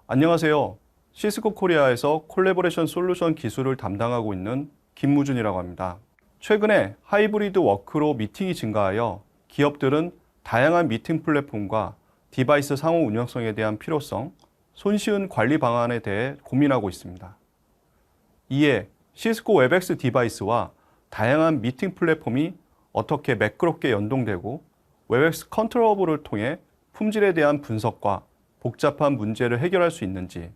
안녕하세요. 시스코 코리아에서 콜래보레이션 솔루션 기술을 담당하고 있는 김무준이라고 합니다. 최근에 하이브리드 워크로 미팅이 증가하여 기업들은 다양한 미팅 플랫폼과 디바이스 상호 운영성에 대한 필요성, 손쉬운 관리 방안에 대해 고민하고 있습니다. 이에 시스코 웹엑스 디바이스와 다양한 미팅 플랫폼이 어떻게 매끄럽게 연동되고 웹엑스 컨트롤 허브를 통해 품질에 대한 분석과 복잡한 문제를 해결할 수 있는지,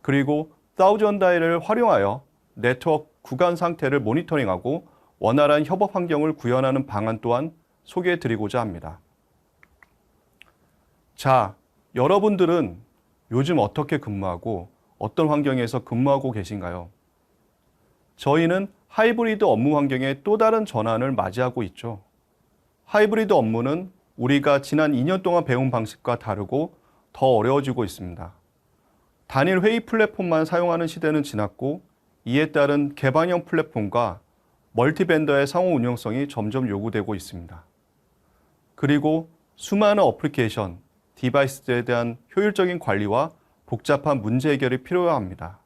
그리고 사우전 다이를 활용하여 네트워크 구간 상태를 모니터링하고 원활한 협업 환경을 구현하는 방안 또한 소개해 드리고자 합니다. 자, 여러분들은 요즘 어떻게 근무하고 어떤 환경에서 근무하고 계신가요? 저희는 하이브리드 업무 환경의 또 다른 전환을 맞이하고 있죠. 하이브리드 업무는 우리가 지난 2년 동안 배운 방식과 다르고 더 어려워지고 있습니다. 단일 회의 플랫폼만 사용하는 시대는 지났고 이에 따른 개방형 플랫폼과 멀티벤더의 상호 운영성이 점점 요구되고 있습니다. 그리고 수많은 어플리케이션, 디바이스에 대한 효율적인 관리와 복잡한 문제 해결이 필요합니다.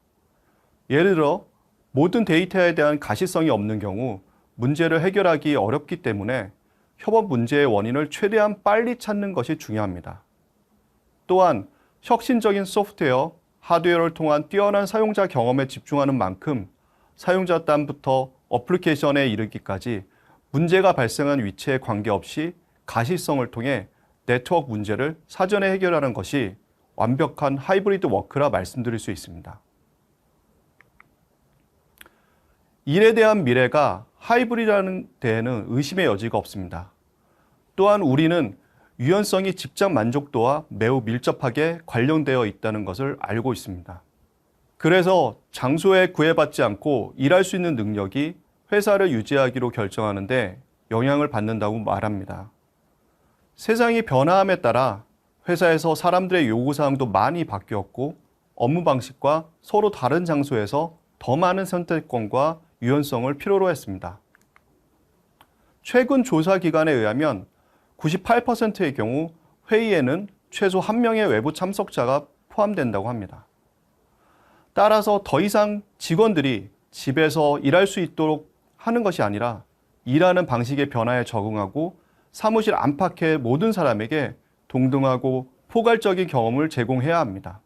예를 들어 모든 데이터에 대한 가시성이 없는 경우 문제를 해결하기 어렵기 때문에 협업 문제의 원인을 최대한 빨리 찾는 것이 중요합니다. 또한 혁신적인 소프트웨어, 하드웨어를 통한 뛰어난 사용자 경험에 집중하는 만큼 사용자端부터 어플리케이션에 이르기까지 문제가 발생한 위치에 관계없이 가시성을 통해 네트워크 문제를 사전에 해결하는 것이 완벽한 하이브리드 워크라 말씀드릴 수 있습니다. 일에 대한 미래가 하이브리드라는 데에는 의심의 여지가 없습니다. 또한 우리는 유연성이 직장 만족도와 매우 밀접하게 관련되어 있다는 것을 알고 있습니다. 그래서 장소에 구애받지 않고 일할 수 있는 능력이 회사를 유지하기로 결정하는데 영향을 받는다고 말합니다. 세상이 변화함에 따라 회사에서 사람들의 요구사항도 많이 바뀌었고 업무 방식과 서로 다른 장소에서 더 많은 선택권과 유연성을 필요로 했습니다. 최근 조사 기관에 의하면 98%의 경우 회의에는 최소 1명의 외부 참석자가 포함된다고 합니다. 따라서 더 이상 직원들이 집에서 일할 수 있도록 하는 것이 아니라 일하는 방식의 변화에 적응하고 사무실 안팎의 모든 사람에게 동등하고 포괄적인 경험을 제공해야 합니다.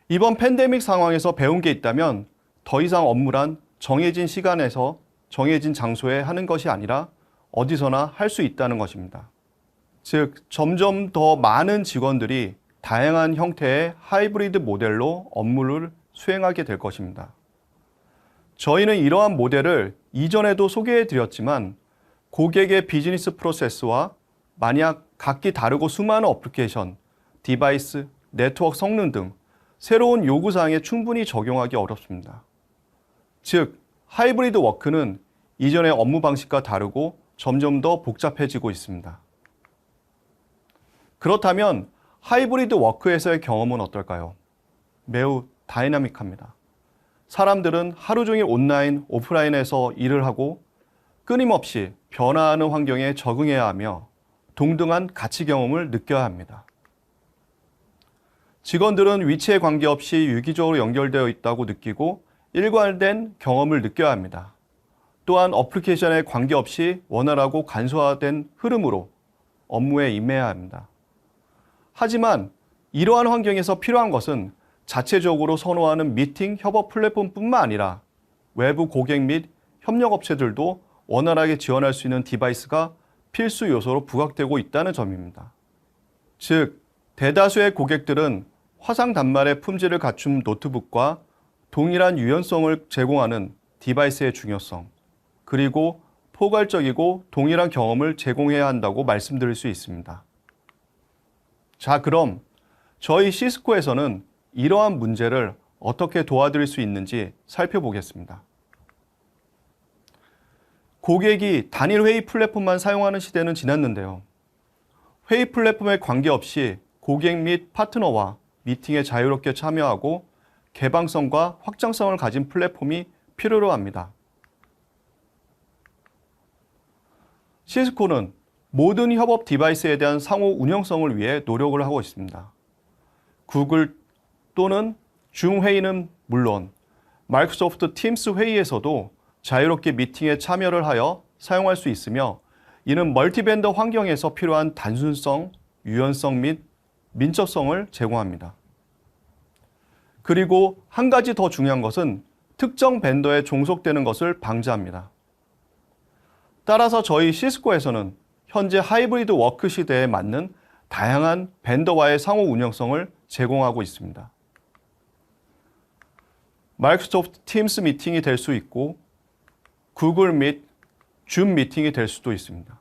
이번 팬데믹 상황에서 배운 게 있다면 더 이상 업무란 정해진 시간에서 정해진 장소에 하는 것이 아니라 어디서나 할 수 있다는 것입니다. 즉, 점점 더 많은 직원들이 다양한 형태의 하이브리드 모델로 업무를 수행하게 될 것입니다. 저희는 이러한 모델을 이전에도 소개해 드렸지만 고객의 비즈니스 프로세스와 만약 각기 다르고 수많은 어플리케이션, 디바이스, 네트워크 성능 등 새로운 요구사항에 충분히 적용하기 어렵습니다. 즉, 하이브리드 워크는 이전의 업무 방식과 다르고 점점 더 복잡해지고 있습니다. 그렇다면 하이브리드 워크에서의 경험은 어떨까요? 매우 다이나믹합니다. 사람들은 하루 종일 온라인, 오프라인에서 일을 하고 끊임없이 변화하는 환경에 적응해야 하며 동등한 가치 경험을 느껴야 합니다. 직원들은 위치에 관계없이 유기적으로 연결되어 있다고 느끼고 일관된 경험을 느껴야 합니다. 또한 어플리케이션에 관계없이 원활하고 간소화된 흐름으로 업무에 임해야 합니다. 하지만 이러한 환경에서 필요한 것은 자체적으로 선호하는 미팅, 협업 플랫폼뿐만 아니라 외부 고객 및 협력업체들도 원활하게 지원할 수 있는 디바이스가 필수 요소로 부각되고 있다는 점입니다. 즉, 대다수의 고객들은 화상 단말의 품질을 갖춘 노트북과 동일한 유연성을 제공하는 디바이스의 중요성, 그리고 포괄적이고 동일한 경험을 제공해야 한다고 말씀드릴 수 있습니다. 자, 그럼 저희 시스코에서는 이러한 문제를 어떻게 도와드릴 수 있는지 살펴보겠습니다. 고객이 단일 회의 플랫폼만 사용하는 시대는 지났는데요. 회의 플랫폼에 관계없이 고객 및 파트너와 미팅에 자유롭게 참여하고 개방성과 확장성을 가진 플랫폼이 필요로 합니다. 시스코는 모든 협업 디바이스에 대한 상호 운영성을 위해 노력을 하고 있습니다. 구글 또는 줌 회의는 물론 마이크로소프트 팀스 회의에서도 자유롭게 미팅에 참여를 하여 사용할 수 있으며 이는 멀티벤더 환경에서 필요한 단순성, 유연성 및 민첩성을 제공합니다. 그리고 한 가지 더 중요한 것은 특정 벤더에 종속되는 것을 방지합니다. 따라서 저희 시스코에서는 현재 하이브리드 워크 시대에 맞는 다양한 벤더와의 상호 운영성을 제공하고 있습니다. 마이크로소프트 팀스 미팅이 될 수 있고 구글 및 줌 미팅이 될 수도 있습니다.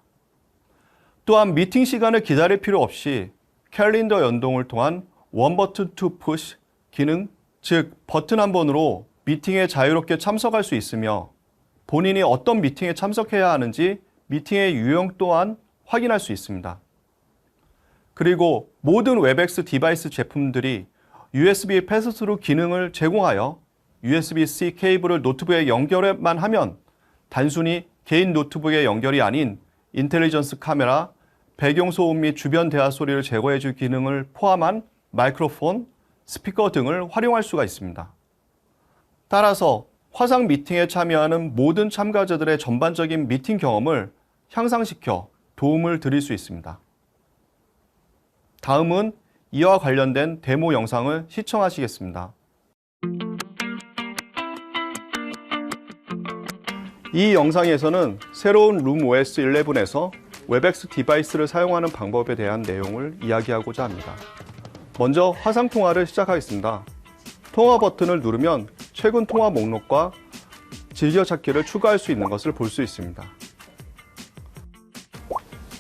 또한 미팅 시간을 기다릴 필요 없이 캘린더 연동을 통한 원 버튼 투 푸시 기능, 즉 버튼 한 번으로 미팅에 자유롭게 참석할 수 있으며 본인이 어떤 미팅에 참석해야 하는지 미팅의 유형 또한 확인할 수 있습니다. 그리고 모든 웹엑스 디바이스 제품들이 USB 패스스루 기능을 제공하여 USB-C 케이블을 노트북에 연결만 하면 단순히 개인 노트북의 연결이 아닌 인텔리전스 카메라, 배경소음 및 주변 대화 소리를 제거해줄 기능을 포함한 마이크로폰, 스피커 등을 활용할 수가 있습니다. 따라서 화상 미팅에 참여하는 모든 참가자들의 전반적인 미팅 경험을 향상시켜 도움을 드릴 수 있습니다. 다음은 이와 관련된 데모 영상을 시청하시겠습니다. 이 영상에서는 새로운 룸OS 11에서 웹엑스 디바이스를 사용하는 방법에 대한 내용을 이야기하고자 합니다. 먼저 화상 통화를 시작하겠습니다. 통화 버튼을 누르면 최근 통화 목록과 즐겨찾기를 추가할 수 있는 것을 볼 수 있습니다.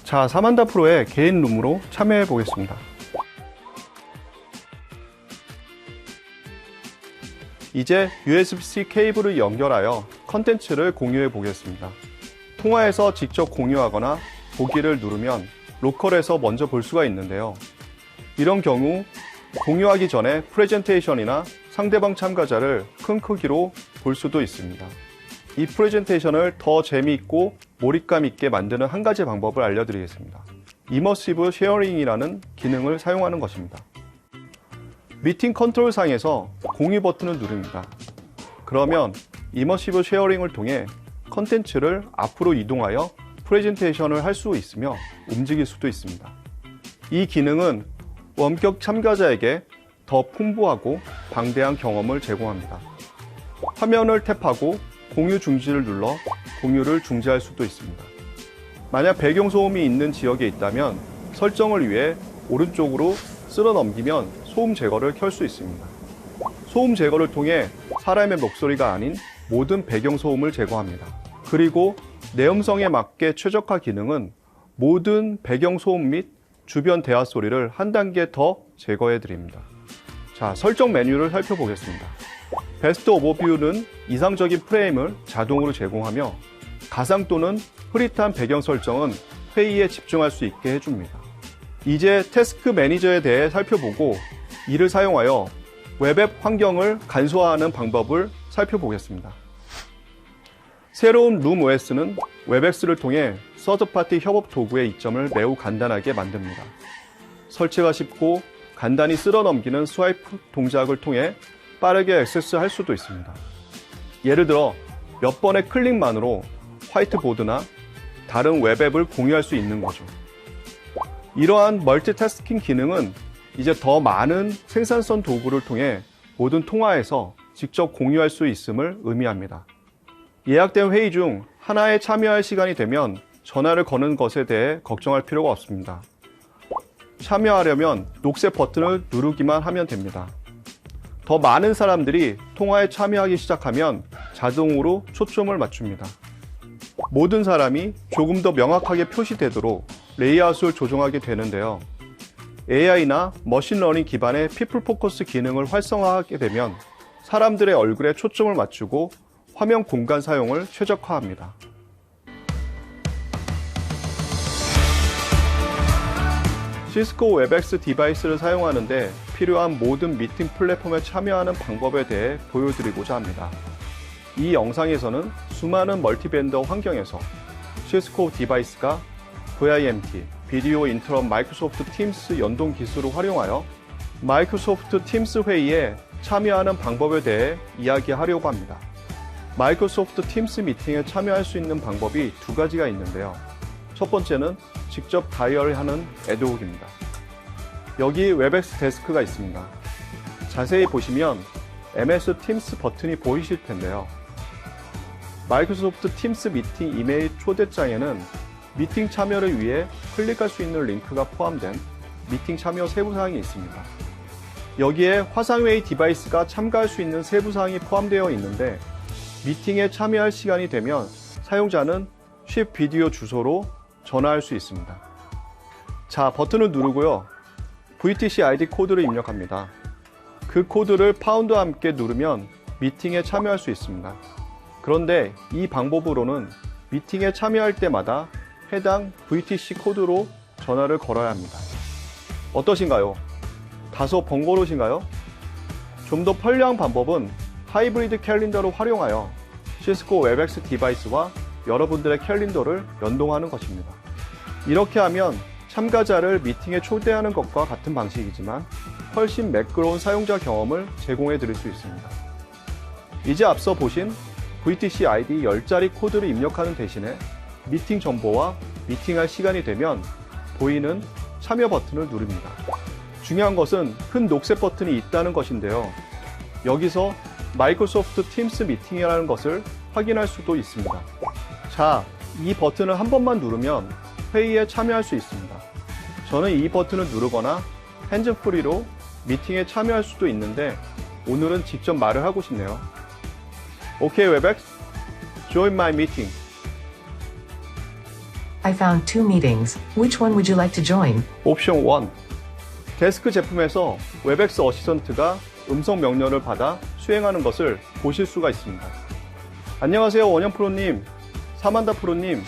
자, 사만다 프로의 개인 룸으로 참여해 보겠습니다. 이제 USB-C 케이블을 연결하여 컨텐츠를 공유해 보겠습니다. 통화에서 직접 공유하거나 보기를 누르면 로컬에서 먼저 볼 수가 있는데요. 이런 경우 공유하기 전에 프레젠테이션이나 상대방 참가자를 큰 크기로 볼 수도 있습니다. 이 프레젠테이션을 더 재미있고 몰입감 있게 만드는 한 가지 방법을 알려드리겠습니다. 이머시브 쉐어링이라는 기능을 사용하는 것입니다. 미팅 컨트롤 상에서 공유 버튼을 누릅니다. 그러면 이머시브 쉐어링을 통해 컨텐츠를 앞으로 이동하여 프레젠테이션을 할 수 있으며 움직일 수도 있습니다. 이 기능은 원격 참가자에게 더 풍부하고 방대한 경험을 제공합니다. 화면을 탭하고 공유 중지를 눌러 공유를 중지할 수도 있습니다. 만약 배경소음이 있는 지역에 있다면 설정을 위해 오른쪽으로 쓸어 넘기면 소음 제거를 켤 수 있습니다. 소음 제거를 통해 사람의 목소리가 아닌 모든 배경소음을 제거합니다. 그리고 내음성에 맞게 최적화 기능은 모든 배경소음 및 주변 대화 소리를 한 단계 더 제거해 드립니다. 자, 설정 메뉴를 살펴보겠습니다. 베스트 오버뷰는 이상적인 프레임을 자동으로 제공하며 가상 또는 흐릿한 배경 설정은 회의에 집중할 수 있게 해줍니다. 이제 태스크 매니저에 대해 살펴보고 이를 사용하여 웹앱 환경을 간소화하는 방법을 살펴보겠습니다. 새로운 룸OS는 웹엑스를 통해 서드파티 협업 도구의 이점을 매우 간단하게 만듭니다. 설치가 쉽고 간단히 쓸어 넘기는 스와이프 동작을 통해 빠르게 액세스할 수도 있습니다. 예를 들어 몇 번의 클릭만으로 화이트보드나 다른 웹앱을 공유할 수 있는 거죠. 이러한 멀티태스킹 기능은 이제 더 많은 생산성 도구를 통해 모든 통화에서 직접 공유할 수 있음을 의미합니다. 예약된 회의 중 하나에 참여할 시간이 되면 전화를 거는 것에 대해 걱정할 필요가 없습니다. 참여하려면 녹색 버튼을 누르기만 하면 됩니다. 더 많은 사람들이 통화에 참여하기 시작하면 자동으로 초점을 맞춥니다. 모든 사람이 조금 더 명확하게 표시되도록 레이아웃을 조정하게 되는데요. AI나 머신러닝 기반의 피플 포커스 기능을 활성화하게 되면 사람들의 얼굴에 초점을 맞추고 화면 공간 사용을 최적화합니다. 시스코 웹엑스 디바이스를 사용하는데 필요한 모든 미팅 플랫폼에 참여하는 방법에 대해 보여드리고자 합니다. 이 영상에서는 수많은 멀티벤더 환경에서 시스코 디바이스가 VIMT, 비디오 인터럽 마이크로소프트 팀스 연동 기술을 활용하여 마이크로소프트 팀스 회의에 참여하는 방법에 대해 이야기하려고 합니다. 마이크로소프트 팀스 미팅에 참여할 수 있는 방법이 두 가지가 있는데요. 첫 번째는 직접 다이얼하는 애드옥입니다. 여기 웹엑스 데스크가 있습니다. 자세히 보시면 MS 팀스 버튼이 보이실 텐데요. 마이크로소프트 팀스 미팅 이메일 초대장에는 미팅 참여를 위해 클릭할 수 있는 링크가 포함된 미팅 참여 세부사항이 있습니다. 여기에 화상회의 디바이스가 참가할 수 있는 세부사항이 포함되어 있는데 미팅에 참여할 시간이 되면 사용자는 쉽 비디오 주소로 전화할 수 있습니다. 자, 버튼을 누르고요. VTC ID 코드를 입력합니다. 그 코드를 파운드와 함께 누르면 미팅에 참여할 수 있습니다. 그런데 이 방법으로는 미팅에 참여할 때마다 해당 VTC 코드로 전화를 걸어야 합니다. 어떠신가요? 다소 번거로우신가요? 좀 더 편리한 방법은 하이브리드 캘린더를 활용하여 시스코 웹엑스 디바이스와 여러분들의 캘린더를 연동하는 것입니다. 이렇게 하면 참가자를 미팅에 초대하는 것과 같은 방식이지만 훨씬 매끄러운 사용자 경험을 제공해 드릴 수 있습니다. 이제 앞서 보신 VTC ID 10자리 코드를 입력하는 대신에 미팅 정보와 미팅할 시간이 되면 보이는 참여 버튼을 누릅니다. 중요한 것은 큰 녹색 버튼이 있다는 것인데요. 여기서 마이크로소프트 팀스 미팅이라는 것을 확인할 수도 있습니다. 자, 이 버튼을 한 번만 누르면 회의에 참여할 수 있습니다. 저는 이 버튼을 누르거나 핸즈프리로 미팅에 참여할 수도 있는데 오늘은 직접 말을 하고 싶네요. 오케이, 웹엑스, join my meeting. I found 2 meetings. Which one would you like to join? 옵션 1. 데스크 제품에서 웹엑스 어시스턴트가 음성 명령을 받아 수행하는 것을 보실 수가 있습니다. 안녕하세요, 원영 프로님, 사만다 프로님.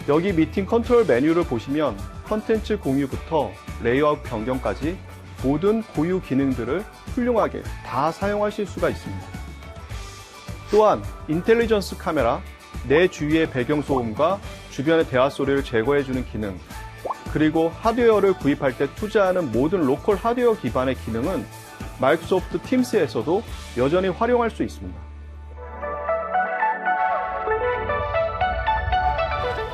여기 미팅 컨트롤 메뉴를 보시면 컨텐츠 공유부터 레이아웃 변경까지 모든 고유 기능들을 훌륭하게 다 사용하실 수가 있습니다. 또한 인텔리전스 카메라, 내 주위의 배경 소음과 주변의 대화 소리를 제거해주는 기능, 그리고 하드웨어를 구입할 때 투자하는 모든 로컬 하드웨어 기반의 기능은 마이크로소프트 팀스에서도 여전히 활용할 수 있습니다.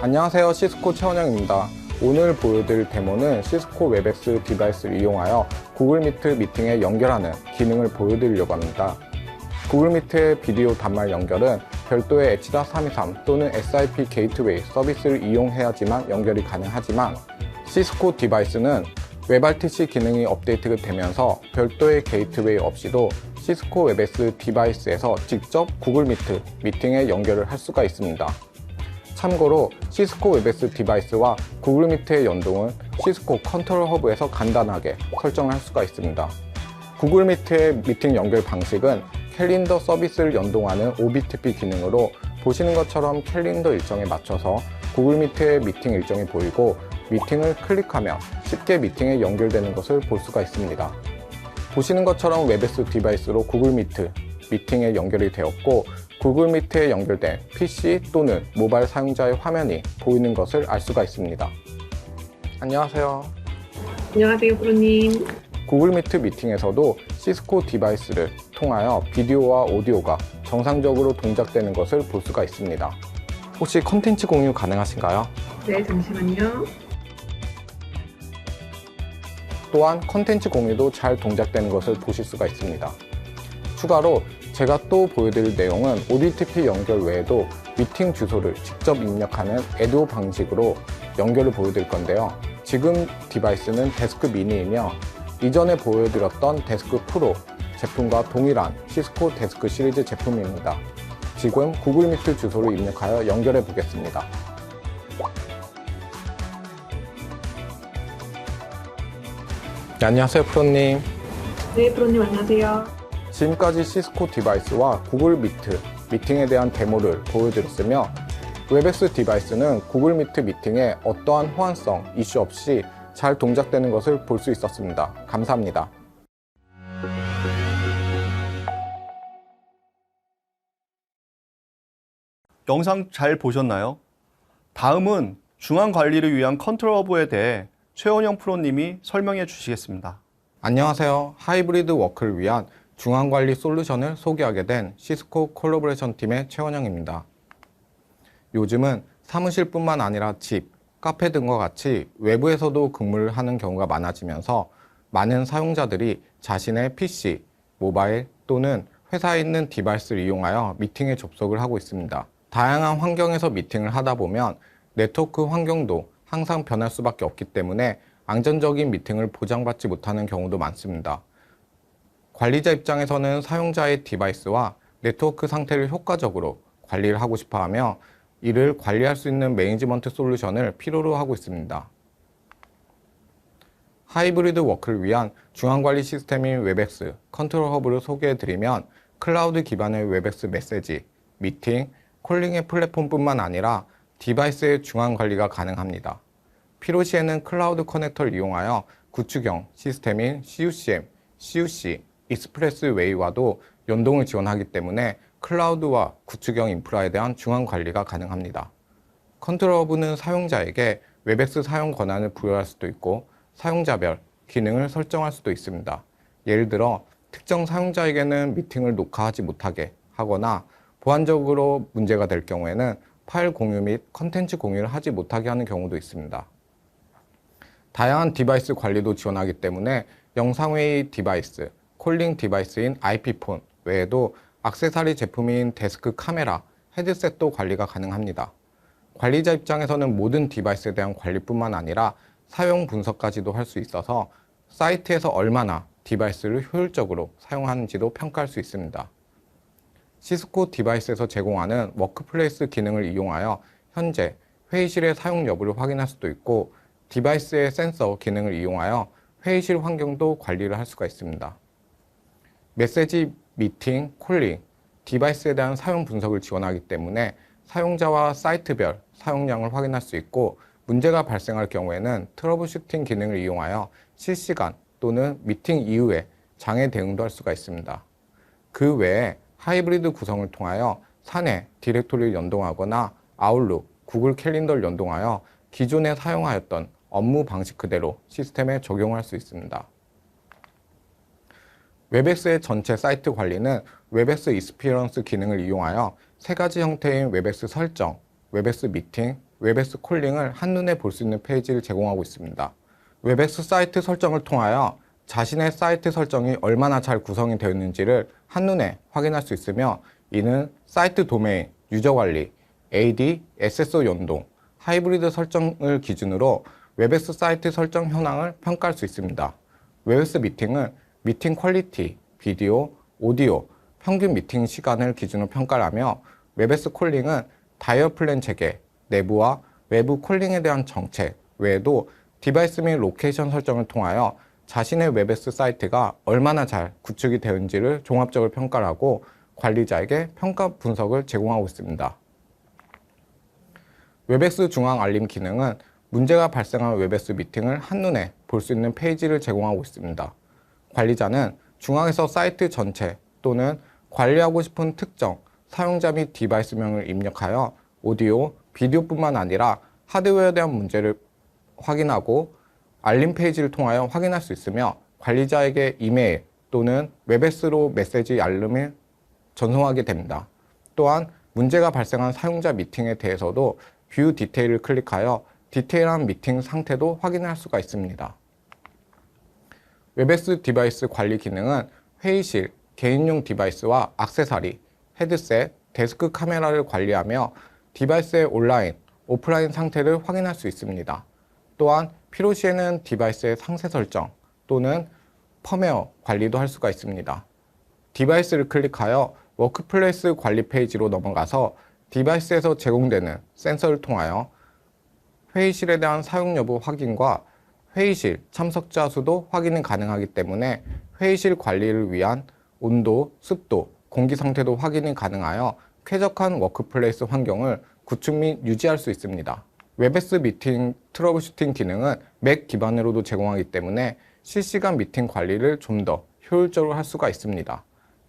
안녕하세요, 시스코 최원영입니다. 오늘 보여드릴 데모는 시스코 웹엑스 디바이스를 이용하여 구글 미트 미팅에 연결하는 기능을 보여드리려고 합니다. 구글 미트의 비디오 단말 연결은 별도의 H.323 또는 SIP 게이트웨이 서비스를 이용해야지만 연결이 가능하지만 시스코 디바이스는 WebRTC 기능이 업데이트가 되면서 별도의 게이트웨이 없이도 시스코 웹엑스 디바이스에서 직접 구글 미트 미팅에 연결을 할 수가 있습니다. 참고로 시스코 웹엑스 디바이스와 구글 미트의 연동은 시스코 컨트롤 허브에서 간단하게 설정할 수가 있습니다. 구글 미트의 미팅 연결 방식은 캘린더 서비스를 연동하는 OBTP 기능으로 보시는 것처럼 캘린더 일정에 맞춰서 구글 미트의 미팅 일정이 보이고 미팅을 클릭하면 쉽게 미팅에 연결되는 것을 볼 수가 있습니다. 보시는 것처럼 웹엑스 디바이스로 구글 미트 미팅에 연결이 되었고 구글 미트에 연결된 PC 또는 모바일 사용자의 화면이 보이는 것을 알 수가 있습니다. 안녕하세요. 안녕하세요, 프로님. 구글 미트 미팅에서도 시스코 디바이스를 통하여 비디오와 오디오가 정상적으로 동작되는 것을 볼 수가 있습니다. 혹시 컨텐츠 공유 가능하신가요? 네, 잠시만요. 또한 컨텐츠 공유도 잘 동작되는 것을 보실 수가 있습니다. 추가로 제가 또 보여드릴 내용은 OBTP 연결 외에도 미팅 주소를 직접 입력하는 에드오 방식으로 연결을 보여드릴 건데요. 지금 디바이스는 데스크 미니이며 이전에 보여드렸던 데스크 프로 제품과 동일한 시스코 데스크 시리즈 제품입니다. 지금 구글 미트 주소를 입력하여 연결해 보겠습니다. 네, 안녕하세요, 프로님. 네, 프로님 안녕하세요. 지금까지 시스코 디바이스와 구글 미트 미팅에 대한 데모를 보여드렸으며 웹엑스 디바이스는 구글 미트 미팅에 어떠한 호환성 이슈 없이 잘 동작되는 것을 볼 수 있었습니다. 감사합니다. 영상 잘 보셨나요? 다음은 중앙 관리를 위한 컨트롤 허브에 대해 최원영 프로님이 설명해 주시겠습니다. 안녕하세요. 하이브리드 워크를 위한 중앙관리 솔루션을 소개하게 된 시스코 콜라보레이션 팀의 최원영입니다. 요즘은 사무실뿐만 아니라 집, 카페 등과 같이 외부에서도 근무를 하는 경우가 많아지면서 많은 사용자들이 자신의 PC, 모바일 또는 회사에 있는 디바이스를 이용하여 미팅에 접속을 하고 있습니다. 다양한 환경에서 미팅을 하다 보면 네트워크 환경도 항상 변할 수밖에 없기 때문에 안전적인 미팅을 보장받지 못하는 경우도 많습니다. 관리자 입장에서는 사용자의 디바이스와 네트워크 상태를 효과적으로 관리를 하고 싶어 하며 이를 관리할 수 있는 매니지먼트 솔루션을 필요로 하고 있습니다. 하이브리드 워크를 위한 중앙관리 시스템인 웹엑스 컨트롤 허브를 소개해드리면 클라우드 기반의 웹엑스 메시지, 미팅, 콜링의 플랫폼뿐만 아니라 디바이스의 중앙관리가 가능합니다. 필요시에는 클라우드 커넥터를 이용하여 구축형 시스템인 CUCM, CUC, 익스프레스웨이와도 연동을 지원하기 때문에 클라우드와 구축형 인프라에 대한 중앙 관리가 가능합니다. 컨트롤 허브는 사용자에게 웹엑스 사용 권한을 부여할 수도 있고 사용자별 기능을 설정할 수도 있습니다. 예를 들어 특정 사용자에게는 미팅을 녹화하지 못하게 하거나 보안적으로 문제가 될 경우에는 파일 공유 및 컨텐츠 공유를 하지 못하게 하는 경우도 있습니다. 다양한 디바이스 관리도 지원하기 때문에 영상회의 디바이스, 콜링 디바이스인 IP폰 외에도 액세서리 제품인 데스크 카메라, 헤드셋도 관리가 가능합니다. 관리자 입장에서는 모든 디바이스에 대한 관리뿐만 아니라 사용 분석까지도 할 수 있어서 사이트에서 얼마나 디바이스를 효율적으로 사용하는지도 평가할 수 있습니다. 시스코 디바이스에서 제공하는 워크플레이스 기능을 이용하여 현재 회의실의 사용 여부를 확인할 수도 있고 디바이스의 센서 기능을 이용하여 회의실 환경도 관리를 할 수가 있습니다. 메시지, 미팅, 콜링, 디바이스에 대한 사용 분석을 지원하기 때문에 사용자와 사이트별 사용량을 확인할 수 있고 문제가 발생할 경우에는 트러블 슈팅 기능을 이용하여 실시간 또는 미팅 이후에 장애 대응도 할 수가 있습니다. 그 외에 하이브리드 구성을 통하여 사내 디렉토리를 연동하거나 아웃룩, 구글 캘린더를 연동하여 기존에 사용하였던 업무 방식 그대로 시스템에 적용할 수 있습니다. 웹엑스의 전체 사이트 관리는 웹엑스 익스피리언스 기능을 이용하여 세 가지 형태인 웹엑스 설정, 웹엑스 미팅, 웹엑스 콜링을 한눈에 볼 수 있는 페이지를 제공하고 있습니다. 웹엑스 사이트 설정을 통하여 자신의 사이트 설정이 얼마나 잘 구성이 되어 있는지를 한눈에 확인할 수 있으며 이는 사이트 도메인, 유저 관리, AD, SSO 연동, 하이브리드 설정을 기준으로 웹엑스 사이트 설정 현황을 평가할 수 있습니다. 웹엑스 미팅은 미팅 퀄리티, 비디오, 오디오, 평균 미팅 시간을 기준으로 평가를 하며 웹엑스 콜링은 다이얼 플랜 체계, 내부와 외부 콜링에 대한 정책 외에도 디바이스 및 로케이션 설정을 통하여 자신의 웹엑스 사이트가 얼마나 잘 구축이 되었는지를 종합적으로 평가를 하고 관리자에게 평가 분석을 제공하고 있습니다. 웹엑스 중앙 알림 기능은 문제가 발생한 웹엑스 미팅을 한눈에 볼 수 있는 페이지를 제공하고 있습니다. 관리자는 중앙에서 사이트 전체 또는 관리하고 싶은 특정 사용자 및 디바이스명을 입력하여 오디오, 비디오뿐만 아니라 하드웨어에 대한 문제를 확인하고 알림 페이지를 통하여 확인할 수 있으며 관리자에게 이메일 또는 웹엑스로 메시지 알림을 전송하게 됩니다. 또한 문제가 발생한 사용자 미팅에 대해서도 뷰 디테일을 클릭하여 디테일한 미팅 상태도 확인할 수가 있습니다. 웹엑스 디바이스 관리 기능은 회의실, 개인용 디바이스와 액세서리, 헤드셋, 데스크 카메라를 관리하며 디바이스의 온라인, 오프라인 상태를 확인할 수 있습니다. 또한 필요시에는 디바이스의 상세 설정 또는 펌웨어 관리도 할 수가 있습니다. 디바이스를 클릭하여 워크플레이스 관리 페이지로 넘어가서 디바이스에서 제공되는 센서를 통하여 회의실에 대한 사용 여부 확인과 회의실 참석자 수도 확인이 가능하기 때문에 회의실 관리를 위한 온도, 습도, 공기 상태도 확인이 가능하여 쾌적한 워크플레이스 환경을 구축 및 유지할 수 있습니다. 웹엑스 미팅 트러블 슈팅 기능은 맥 기반으로도 제공하기 때문에 실시간 미팅 관리를 좀 더 효율적으로 할 수가 있습니다.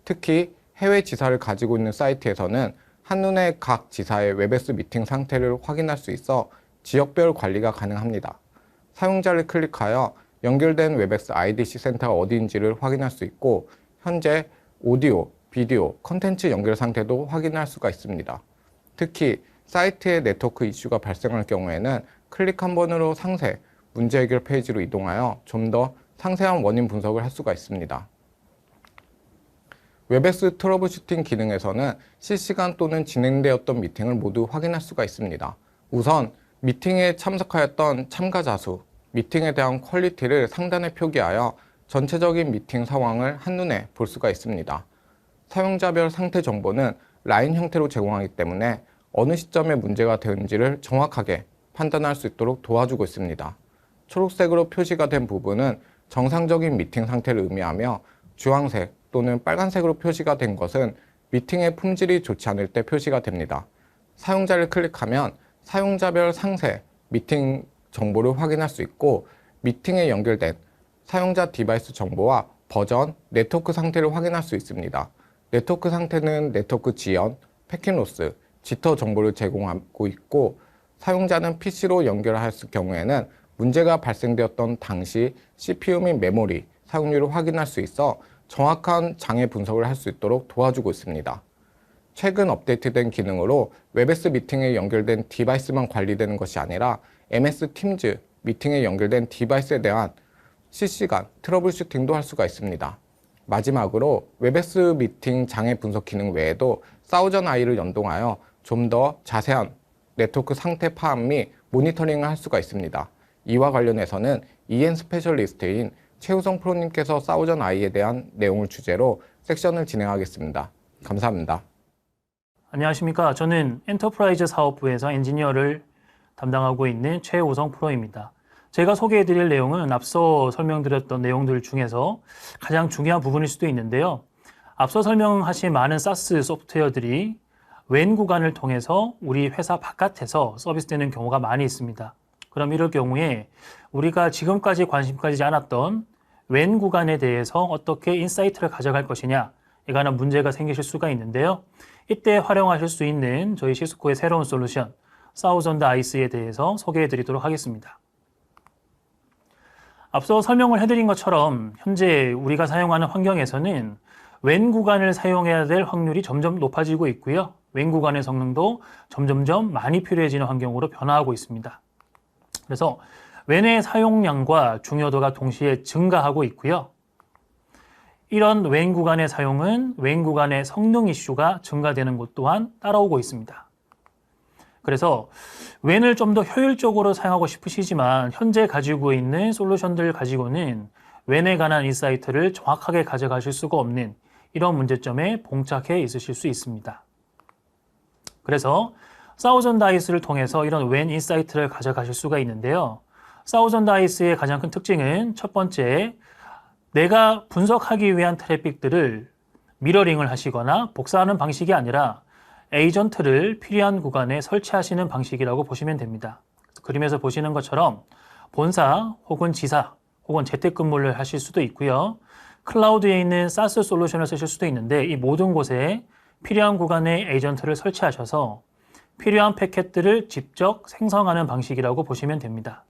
특히 해외 지사를 가지고 있는 사이트에서는 한눈에 각 지사의 웹엑스 미팅 상태를 확인할 수 있어 지역별 관리가 가능합니다. 사용자를 클릭하여 연결된 웹엑스 IDC 센터가 어디인지를 확인할 수 있고 현재 오디오, 비디오, 컨텐츠 연결 상태도 확인할 수가 있습니다. 특히 사이트에 네트워크 이슈가 발생할 경우에는 클릭 한 번으로 상세, 문제 해결 페이지로 이동하여 좀 더 상세한 원인 분석을 할 수가 있습니다. 웹엑스 트러블슈팅 기능에서는 실시간 또는 진행되었던 미팅을 모두 확인할 수가 있습니다. 우선 미팅에 참석하였던 참가자 수, 미팅에 대한 퀄리티를 상단에 표기하여 전체적인 미팅 상황을 한눈에 볼 수가 있습니다. 사용자별 상태 정보는 라인 형태로 제공하기 때문에 어느 시점에 문제가 되는지를 정확하게 판단할 수 있도록 도와주고 있습니다. 초록색으로 표시가 된 부분은 정상적인 미팅 상태를 의미하며 주황색 또는 빨간색으로 표시가 된 것은 미팅의 품질이 좋지 않을 때 표시가 됩니다. 사용자를 클릭하면 사용자별 상세, 미팅 정보를 확인할 수 있고 미팅에 연결된 사용자 디바이스 정보와 버전, 네트워크 상태를 확인할 수 있습니다. 네트워크 상태는 네트워크 지연, 패킷 로스, 지터 정보를 제공하고 있고 사용자는 PC로 연결할 경우에는 문제가 발생되었던 당시 CPU 및 메모리 사용률을 확인할 수 있어 정확한 장애 분석을 할 수 있도록 도와주고 있습니다. 최근 업데이트된 기능으로 웹엑스 미팅에 연결된 디바이스만 관리되는 것이 아니라 MS 팀즈 미팅에 연결된 디바이스에 대한 실시간 트러블 슈팅도 할 수가 있습니다. 마지막으로 웹엑스 미팅 장애 분석 기능 외에도 사우전 아이를 연동하여 좀 더 자세한 네트워크 상태 파악 및 모니터링을 할 수가 있습니다. 이와 관련해서는 EN 스페셜리스트인 최우성 프로님께서 사우전 아이에 대한 내용을 주제로 섹션을 진행하겠습니다. 감사합니다. 안녕하십니까. 저는 엔터프라이즈 사업부에서 엔지니어를 담당하고 있는 최우성 프로입니다. 제가 소개해드릴 내용은 앞서 설명드렸던 내용들 중에서 가장 중요한 부분일 수도 있는데요. 앞서 설명하신 많은 SaaS 소프트웨어들이 WAN 구간을 통해서 우리 회사 바깥에서 서비스되는 경우가 많이 있습니다. 그럼 이럴 경우에 우리가 지금까지 관심 가지지 않았던 WAN 구간에 대해서 어떻게 인사이트를 가져갈 것이냐에 관한 문제가 생기실 수가 있는데요. 이때 활용하실 수 있는 저희 시스코의 새로운 솔루션 사우전드 아이스에 대해서 소개해 드리도록 하겠습니다. 앞서 설명을 해드린 것처럼 현재 우리가 사용하는 환경에서는 WAN 구간을 사용해야 될 확률이 점점 높아지고 있고요. WAN 구간의 성능도 점점점 많이 필요해지는 환경으로 변화하고 있습니다. 그래서 WAN의 사용량과 중요도가 동시에 증가하고 있고요. 이런 WAN 구간의 사용은 WAN 구간의 성능 이슈가 증가되는 것 또한 따라오고 있습니다. 그래서 WAN을 좀 더 효율적으로 사용하고 싶으시지만 현재 가지고 있는 솔루션들 가지고는 WAN에 관한 인사이트를 정확하게 가져가실 수가 없는 이런 문제점에 봉착해 있으실 수 있습니다. 그래서 사우전드 아이스를 통해서 이런 WAN 인사이트를 가져가실 수가 있는데요. 사우전드 아이스의 가장 큰 특징은 첫 번째, 내가 분석하기 위한 트래픽들을 미러링을 하시거나 복사하는 방식이 아니라 에이전트를 필요한 구간에 설치하시는 방식이라고 보시면 됩니다. 그림에서 보시는 것처럼 본사 혹은 지사 혹은 재택근무를 하실 수도 있고요. 클라우드에 있는 SaaS 솔루션을 쓰실 수도 있는데 이 모든 곳에 필요한 구간에 에이전트를 설치하셔서 필요한 패켓들을 직접 생성하는 방식이라고 보시면 됩니다.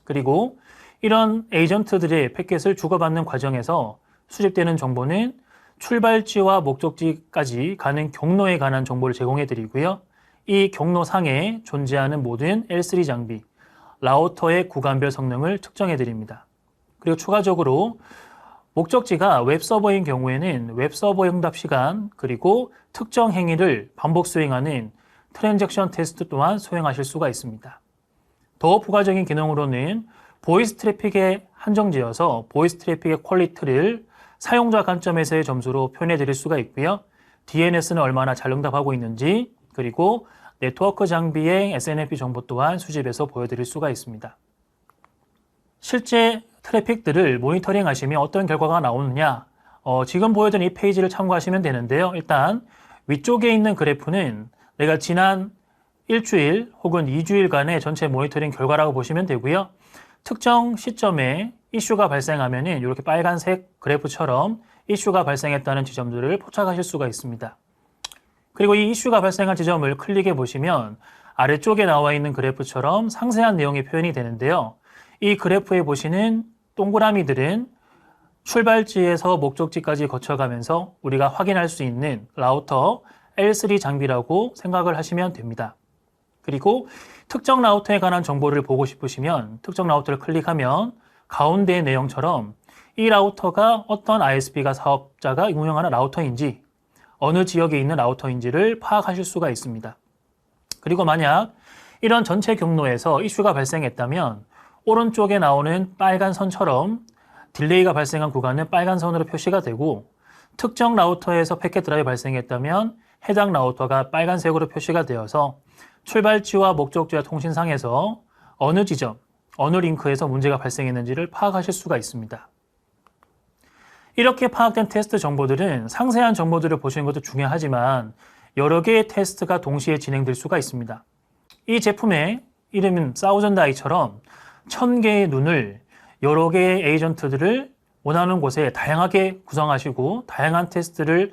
그리고 이런 에이전트들의 패켓을 주고받는 과정에서 수집되는 정보는 출발지와 목적지까지 가는 경로에 관한 정보를 제공해 드리고요. 이 경로상에 존재하는 모든 L3 장비, 라우터의 구간별 성능을 특정해 드립니다. 그리고 추가적으로 목적지가 웹서버인 경우에는 웹서버 응답 시간 그리고 특정 행위를 반복 수행하는 트랜잭션 테스트 또한 수행하실 수가 있습니다. 더 부가적인 기능으로는 보이스 트래픽에 한정지어서 보이스 트래픽의 퀄리티를 사용자 관점에서의 점수로 표현해 드릴 수가 있고요. DNS는 얼마나 잘 응답하고 있는지 그리고 네트워크 장비의 SNMP 정보 또한 수집해서 보여드릴 수가 있습니다. 실제 트래픽들을 모니터링 하시면 어떤 결과가 나오느냐 지금 보여드린 이 페이지를 참고하시면 되는데요. 일단 위쪽에 있는 그래프는 내가 지난 일주일 혹은 2주일간의 전체 모니터링 결과라고 보시면 되고요. 특정 시점에 이슈가 발생하면 이렇게 빨간색 그래프처럼 이슈가 발생했다는 지점들을 포착하실 수가 있습니다. 그리고 이 이슈가 발생한 지점을 클릭해 보시면 아래쪽에 나와 있는 그래프처럼 상세한 내용이 표현이 되는데요. 이 그래프에 보시는 동그라미들은 출발지에서 목적지까지 거쳐가면서 우리가 확인할 수 있는 라우터 L3 장비라고 생각을 하시면 됩니다. 그리고 특정 라우터에 관한 정보를 보고 싶으시면 특정 라우터를 클릭하면 가운데의 내용처럼 이 라우터가 어떤 ISP가 사업자가 운영하는 라우터인지 어느 지역에 있는 라우터인지를 파악하실 수가 있습니다. 그리고 만약 이런 전체 경로에서 이슈가 발생했다면 오른쪽에 나오는 빨간 선처럼 딜레이가 발생한 구간은 빨간 선으로 표시가 되고 특정 라우터에서 패킷 드랍이 발생했다면 해당 라우터가 빨간색으로 표시가 되어서 출발지와 목적지와 통신상에서 어느 지점, 어느 링크에서 문제가 발생했는지를 파악하실 수가 있습니다. 이렇게 파악된 테스트 정보들은 상세한 정보들을 보시는 것도 중요하지만 여러 개의 테스트가 동시에 진행될 수가 있습니다. 이 제품의 이름은 사우전드아이처럼 1000개의 눈을 여러 개의 에이전트들을 원하는 곳에 다양하게 구성하시고 다양한 테스트를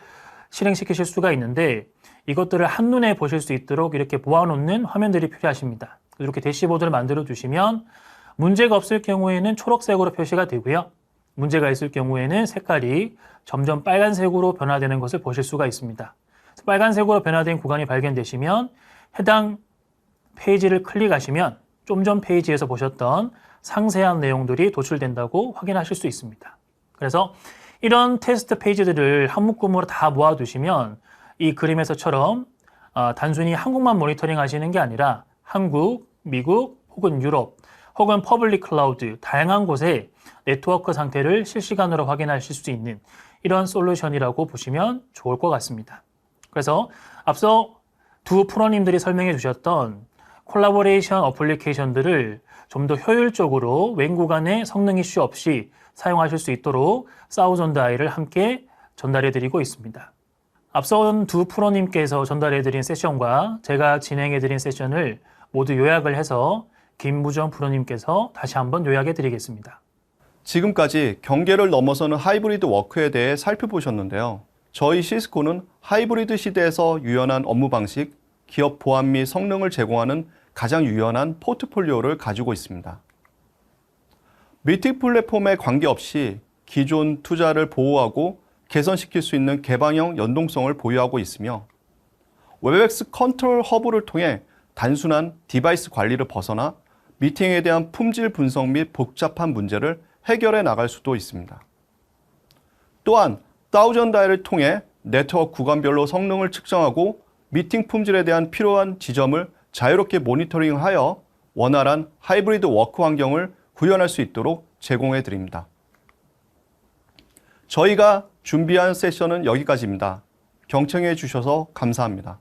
실행시키실 수가 있는데 이것들을 한눈에 보실 수 있도록 이렇게 모아놓는 화면들이 필요하십니다. 이렇게 대시보드를 만들어 두시면 문제가 없을 경우에는 초록색으로 표시가 되고요. 문제가 있을 경우에는 색깔이 점점 빨간색으로 변화되는 것을 보실 수가 있습니다. 빨간색으로 변화된 구간이 발견되시면 해당 페이지를 클릭하시면 좀 전 페이지에서 보셨던 상세한 내용들이 도출된다고 확인하실 수 있습니다. 그래서 이런 테스트 페이지들을 한 묶음으로 다 모아두시면 이 그림에서처럼 단순히 한국만 모니터링 하시는 게 아니라 한국, 미국 혹은 유럽 혹은 퍼블릭 클라우드 다양한 곳에 네트워크 상태를 실시간으로 확인하실 수 있는 이런 솔루션이라고 보시면 좋을 것 같습니다. 그래서 앞서 두 프로님들이 설명해 주셨던 콜라보레이션 어플리케이션들을 좀 더 효율적으로 웬 구간에 성능 이슈 없이 사용하실 수 있도록 사우전드아이를 함께 전달해 드리고 있습니다. 앞선 두 프로님께서 전달해 드린 세션과 제가 진행해 드린 세션을 모두 요약을 해서 김무정 프로님께서 다시 한번 요약해 드리겠습니다. 지금까지 경계를 넘어서는 하이브리드 워크에 대해 살펴보셨는데요. 저희 시스코는 하이브리드 시대에서 유연한 업무 방식, 기업 보안 및 성능을 제공하는 가장 유연한 포트폴리오를 가지고 있습니다. 미팅 플랫폼에 관계없이 기존 투자를 보호하고 개선시킬 수 있는 개방형 연동성을 보유하고 있으며 웹엑스 컨트롤 허브를 통해 단순한 디바이스 관리를 벗어나 미팅에 대한 품질 분석 및 복잡한 문제를 해결해 나갈 수도 있습니다. 또한 사우전드아이를 통해 네트워크 구간별로 성능을 측정하고 미팅 품질에 대한 필요한 지점을 자유롭게 모니터링하여 원활한 하이브리드 워크 환경을 구현할 수 있도록 제공해 드립니다. 저희가 준비한 세션은 여기까지입니다. 경청해 주셔서 감사합니다.